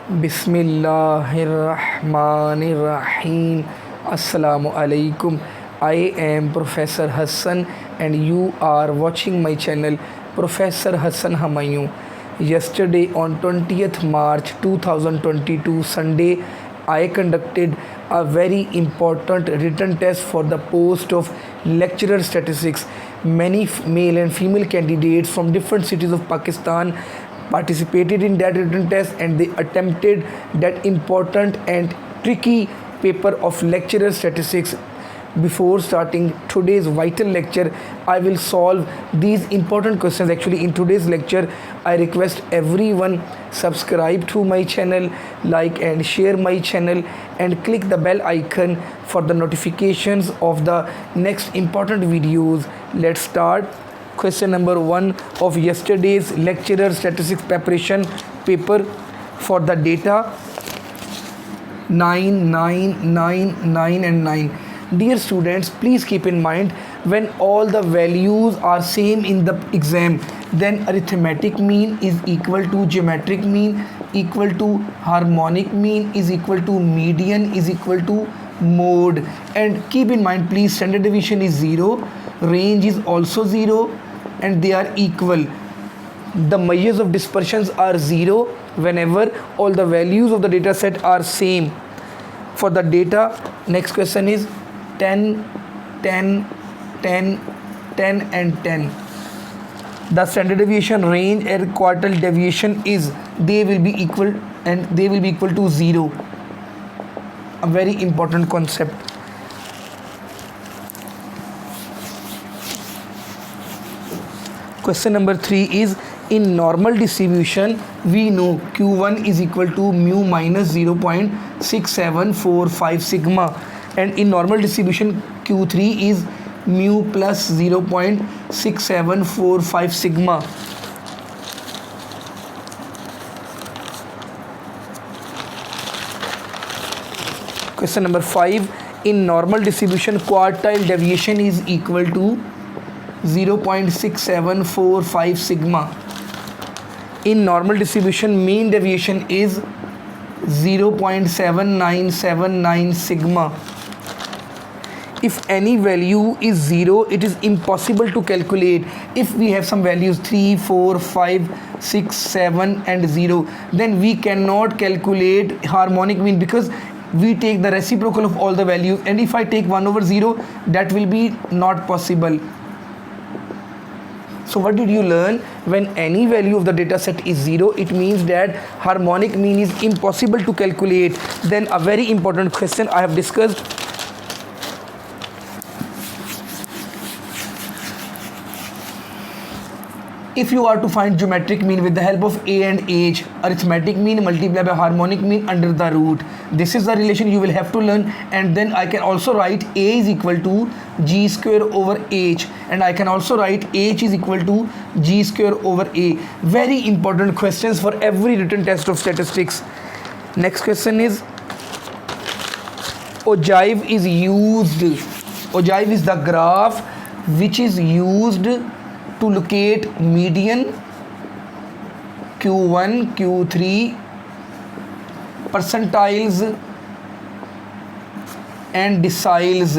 Bismillahirrahmanirrahim. Assalamu alaikum. I am Professor Hassan and you are watching my channel Professor Hassan Humayun. Yesterday on 20th March 2022 Sunday, I conducted a very important written test for the post of lecturer statistics. Many male and female candidates from different cities of Pakistan participated in that written test and they attempted that important and tricky paper of lecturer statistics. Before starting today's vital lecture, I will solve these important questions. Actually, in today's lecture, I request everyone subscribe to my channel, like and share my channel, and click the bell icon for the notifications of the next important videos. Let's start. Question number 1 of yesterday's lecturer statistics preparation paper for the data 9, 9, 9, 9 and 9. Dear students, please keep in mind, when all the values are same in the exam, then arithmetic mean is equal to geometric mean equal to harmonic mean is equal to median is equal to mode. And keep in mind please, standard deviation is 0, range is also 0, and they are equal. The measures of dispersions are 0 whenever all the values of the data set are same. For the data, next question is 10, 10, 10, 10 and 10. The standard deviation, range and quartile deviation is, they will be equal and they will be equal to 0. A very important concept. Question number 3 is, in normal distribution we know Q1 is equal to mu minus 0.6745 sigma, and in normal distribution Q3 is mu plus 0.6745 sigma. Question number 5, in normal distribution quartile deviation is equal to 0.6745 sigma. In normal distribution mean deviation is 0.7979 sigma. If any value is 0, it is impossible to calculate. If we have some values 3, 4, 5, 6, 7 and 0, then we cannot calculate harmonic mean because we take the reciprocal of all the values, and if I take 1 over 0, that will be not possible. So what did you learn? When any value of the data set is 0, it means that harmonic mean is impossible to calculate. Then a very important question I have discussed. If you are to find geometric mean with the help of a and h, arithmetic mean multiplied by harmonic mean under the root. This is the relation you will have to learn, and then I can also write a is equal to g square over h, and I can also write h is equal to g square over a. Very important questions for every written test of statistics. Next question is, ogive is used. Ogive is the graph which is used to locate median, Q1, Q3, percentiles and deciles,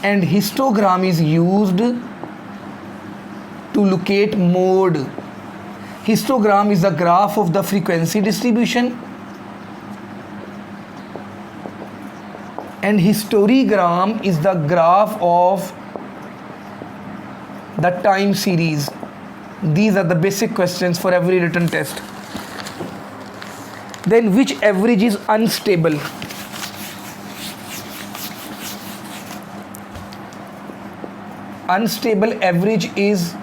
and histogram is used to locate mode. Histogram is the graph of the frequency distribution, and histogram is the graph of the time series. These are the basic questions for every written test. Then which average is unstable? Unstable average is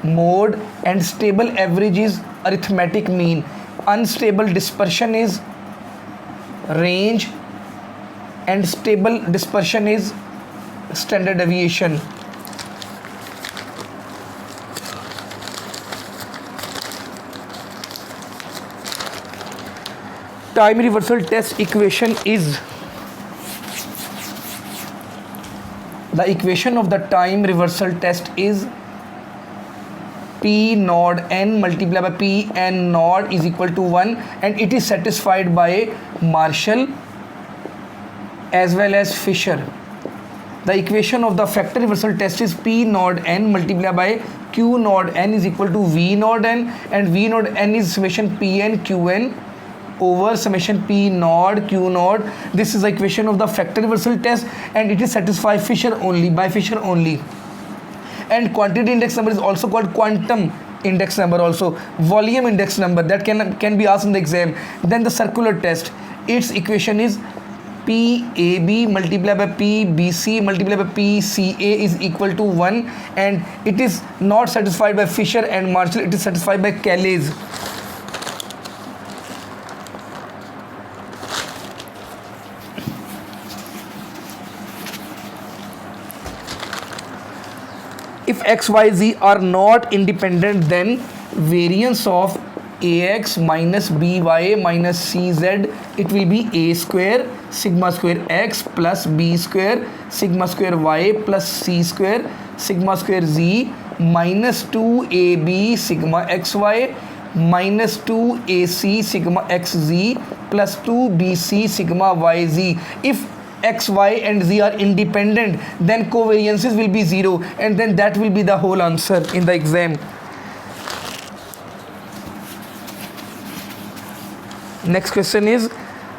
mode and stable average is arithmetic mean. Unstable dispersion is range and stable dispersion is standard deviation. Time reversal test equation is, the equation of the time reversal test is P node n multiplied by P n node is equal to 1, and it is satisfied by Marshall as well as Fisher. The equation of the factor reversal test is P node n multiplied by Q node n is equal to V node n, and V node n is summation Pn Qn over summation P node Q node. This is the equation of the factor reversal test, and it is satisfied Fisher only, by Fisher only. And quantity index number is also called quantum index number, also volume index number, that can be asked in the exam. Then the circular test, its equation is PAB multiplied by PBC multiplied by PCA is equal to 1, and it is not satisfied by Fisher and Marshall, it is satisfied by Calais. If x, y, z are not independent, then variance of ax minus by minus cz, it will be a square sigma square x plus b square sigma square y plus c square sigma square z minus 2ab sigma xy minus 2ac sigma xz plus 2bc sigma yz. If x, y and z are independent, then covariances will be 0, and then that will be the whole answer in the exam. Next question is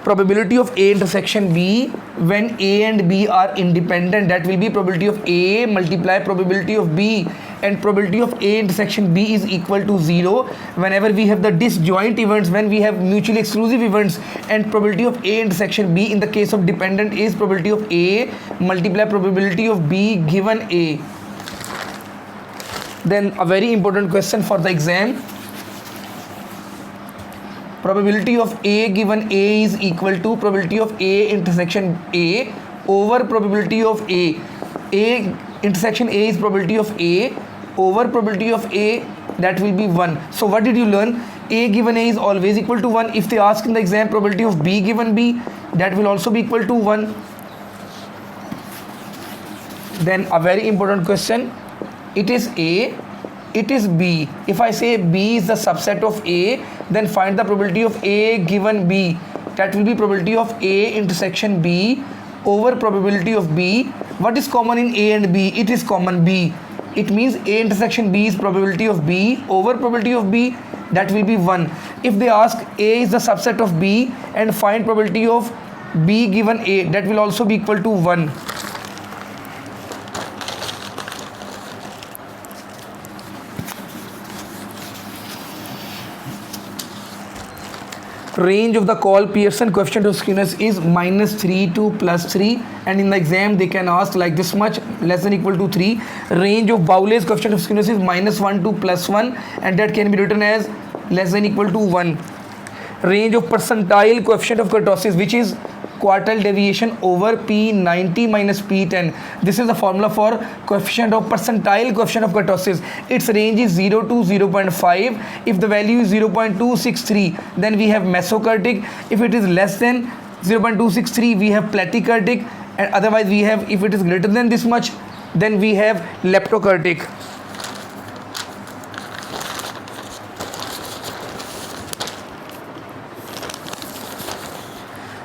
probability of A intersection B when A and B are independent. That will be probability of A multiply probability of B, and probability of A intersection B is equal to 0 whenever we have the disjoint events, when we have mutually exclusive events. And probability of A intersection B in the case of dependent is probability of A multiply probability of B given A. Then a very important question for the exam, probability of A given A is equal to probability of A intersection A over probability of A. A intersection A is probability of A over probability of A, that will be 1. So what did you learn? A given A is always equal to 1. If they ask in the exam probability of B given B, that will also be equal to 1. Then a very important question, it is A, it is B. If I say B is the subset of A, then find the probability of A given B. That will be probability of A intersection B over probability of B. What is common in A and B? It is common B. It means A intersection B is probability of B over probability of B, that will be 1. If they ask A is the subset of B and find probability of B given A, that will also be equal to 1. Range of the Cole-Pearson coefficient of skewness is -3 to +3, and in the exam they can ask like this much, less than equal to 3. Range of Boule's coefficient of skewness is -1 to +1, and that can be written as less than equal to 1. Range of percentile coefficient of kurtosis, which is quartile deviation over P90 minus P10. This is the formula for coefficient of percentile coefficient of kurtosis. Its range is 0 to 0.5. If the value is 0.263, then we have mesokurtic. If it is less than 0.263, we have platykurtic, and otherwise we have, if it is greater than this much, then we have leptokurtic.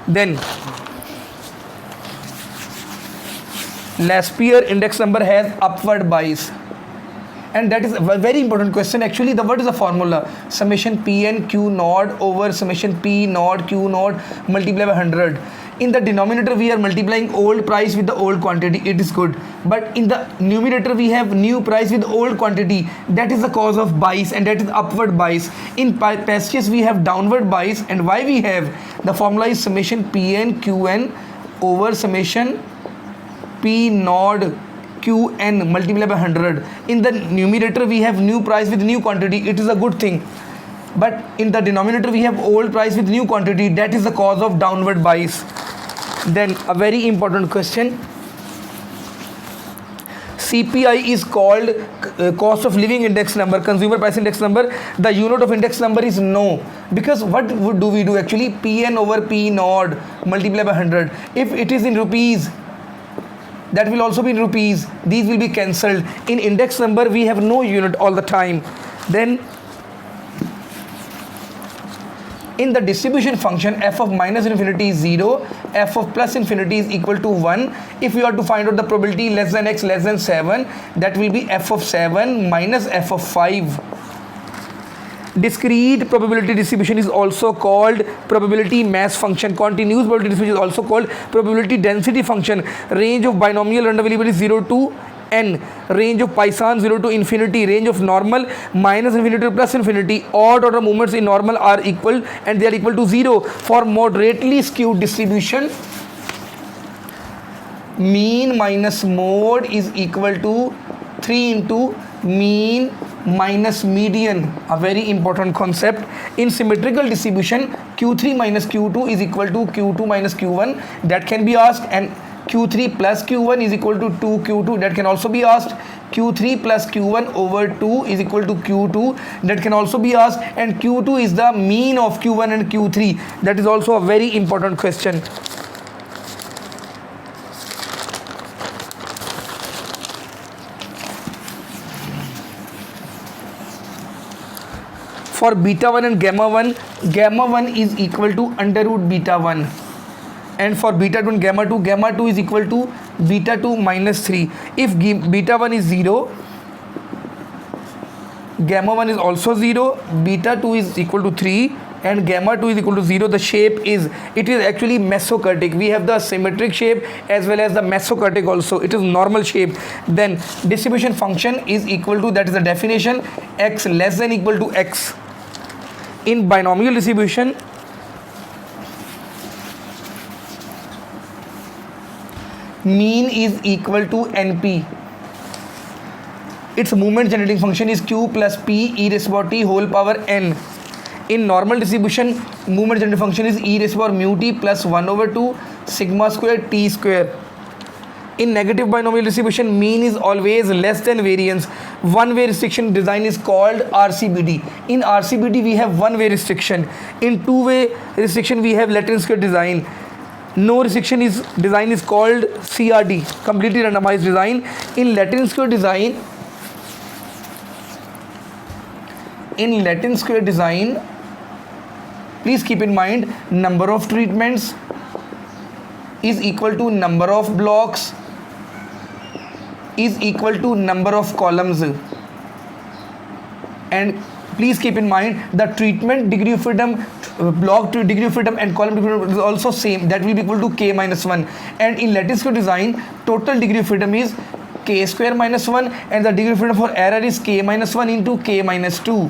Then Laspeyres index number has upward bias, and that is a very important question. Actually, what is the formula? Summation Pn Q naught over summation P naught Q naught multiplied by 100. In the denominator we are multiplying old price with the old quantity, it is good, but in the numerator we have new price with old quantity. That is the cause of bias, and that is upward bias. In passages we have downward bias, and why we have, the formula is summation Pn Qn over summation P naught Qn multiplied by 100. In the numerator we have new price with new quantity, it is a good thing, but in the denominator we have old price with new quantity. That is the cause of downward bias. Then a very important question, CPI is called cost of living index number, consumer price index number. The unit of index number is no, because what do we do actually? Pn over P naught multiplied by 100. If it is in rupees, that will also be in rupees. These will be cancelled. In index number we have no unit all the time. Then in the distribution function, f of minus infinity is 0, f of plus infinity is equal to 1. If you are to find out the probability less than x less than 7, that will be f of 7 minus f of 5. Discrete probability distribution is also called probability mass function. Continuous probability distribution is also called probability density function. Range of binomial random variable is 0 to n. Range of Poisson 0 to infinity. Range of normal minus infinity to plus infinity. Odd order movements in normal are equal and they are equal to 0. For moderately skewed distribution, mean minus mode is equal to 3 into mean minus median, a very important concept. In symmetrical distribution, q3 minus q2 is equal to q2 minus q1, that can be asked, and q3 plus q1 is equal to 2q2, that can also be asked. q3 plus q1 over 2 is equal to q2, that can also be asked, and q2 is the mean of q1 and q3, that is also a very important question. For beta 1 and gamma 1 is equal to under root beta 1, and for beta 2 and gamma 2 is equal to beta 2 minus 3. If beta 1 is 0, gamma 1 is also 0, beta 2 is equal to 3, and gamma 2 is equal to 0, the shape is, it is actually mesocurtic. We have the symmetric shape as well as the mesocurtic also. It is normal shape. Then distribution function is equal to, that is the definition, x less than equal to x. In binomial distribution, mean is equal to NP. Its movement generating function is q plus p e raised to t whole power n. In normal distribution, movement generating function is e raised to mu t plus 1 over 2 sigma square t square. In negative binomial distribution, mean is always less than variance. One-way restriction design is called RCBD. In RCBD, we have one-way restriction. In two-way restriction, we have Latin square design. No restriction design is called CRD, completely randomized design. In Latin square design, please keep in mind, number of treatments is equal to number of blocks is equal to number of columns, and please keep in mind the treatment degree of freedom, block degree of freedom and column degree of freedom is also same, that will be equal to k minus 1. And in lattice square design, total degree of freedom is k square minus 1, and the degree of freedom for error is k minus 1 into k minus 2.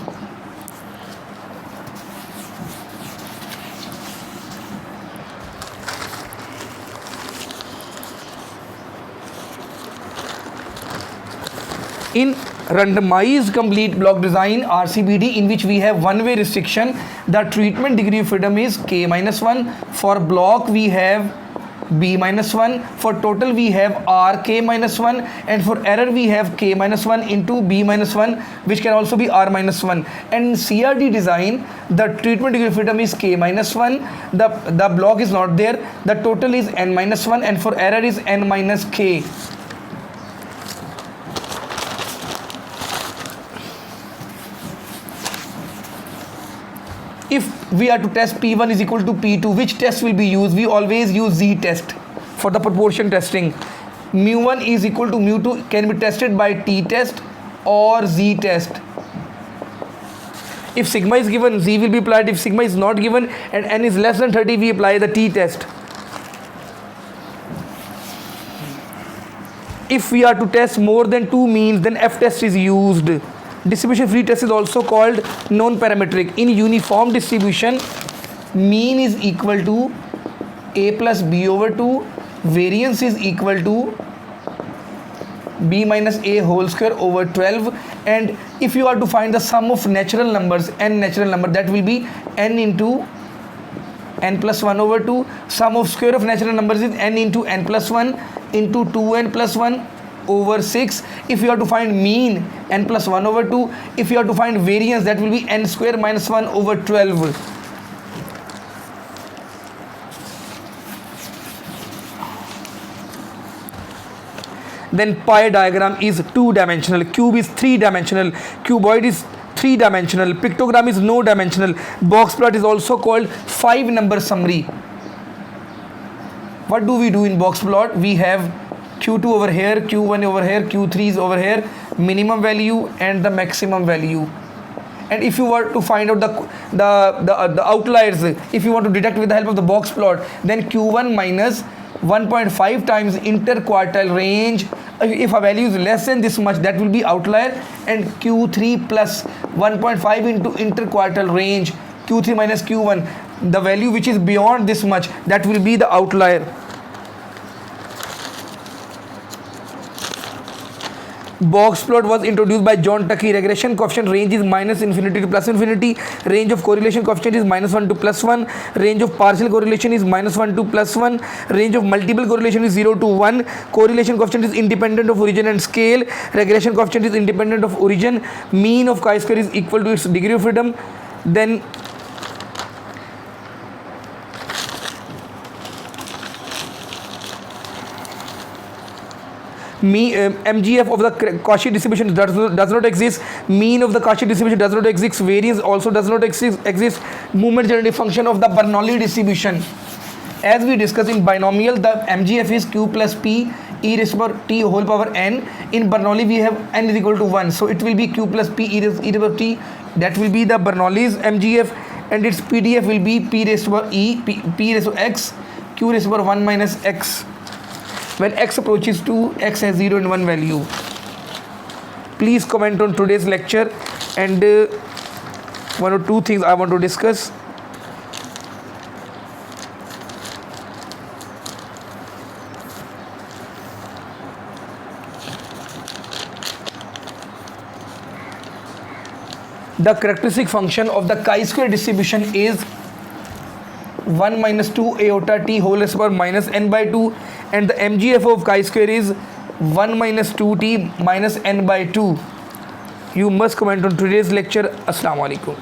In randomized complete block design RCBD, in which we have one-way restriction, the treatment degree of freedom is k minus 1. For block we have b minus 1. For total we have r k minus 1, and for error we have k minus 1 into b minus 1, which can also be r minus 1. And in CRD design, the treatment degree of freedom is k minus 1. The block is not there. The total is n minus 1, and for error is n minus k. If we are to test P1 is equal to P2, which test will be used? We always use Z test for the proportion testing. Mu1 is equal to mu2 can be tested by T test or Z test. If sigma is given, Z will be applied. If sigma is not given and n is less than 30, we apply the T test. If we are to test more than 2 means, then F test is used. Distribution free test is also called non-parametric. In uniform distribution, mean is equal to a plus b over 2, variance is equal to b minus a whole square over 12, and if you are to find the sum of natural numbers, n natural number, that will be n into n plus 1 over 2. Sum of square of natural numbers is n into n plus 1 into 2n plus 1 over 6. If you are to find mean, n plus 1 over 2. If you are to find variance, that will be n square minus 1 over 12. Then pi diagram is 2-dimensional, cube is 3-dimensional, cuboid is 3 dimensional, pictogram is no dimensional, box plot is also called 5 number summary. What do we do in box plot? We have Q2 over here, Q1 over here, Q3 is over here, minimum value and the maximum value. And if you were to find out the outliers, if you want to deduct with the help of the box plot, then Q1 minus 1.5 times interquartile range. If a value is less than this much, that will be outlier, and Q3 plus 1.5 into interquartile range, Q3 minus Q1, the value which is beyond this much, that will be the outlier. Box plot was introduced by John Tukey. Regression coefficient range is minus infinity to plus infinity. Range of correlation coefficient is minus 1 to plus 1. Range of partial correlation is minus 1 to plus 1. Range of multiple correlation is 0 to 1. Correlation coefficient is independent of origin and scale. Regression coefficient is independent of origin. Mean of chi-square is equal to its degree of freedom. Then MGF of the Cauchy distribution does not exist. Mean of the Cauchy distribution does not exist. Variance also does not exist. Movement generative function of the Bernoulli distribution, as we discussed in binomial, the MGF is q plus p e raised to power t whole power n. In Bernoulli we have n is equal to 1, so it will be q plus p e raised to power t. That will be the Bernoulli's MGF, and its PDF will be p raised to power e, p raised to x, q raised to power 1 minus x. When x approaches to x has 0 and 1 value. Please comment on today's lecture, and one or two things I want to discuss. The characteristic function of the chi-square distribution is 1 minus 2 iota t whole raised to power minus n by 2, and the MGF of chi-square is 1 minus 2t minus n by 2. You must comment on today's lecture. Assalamu alaikum.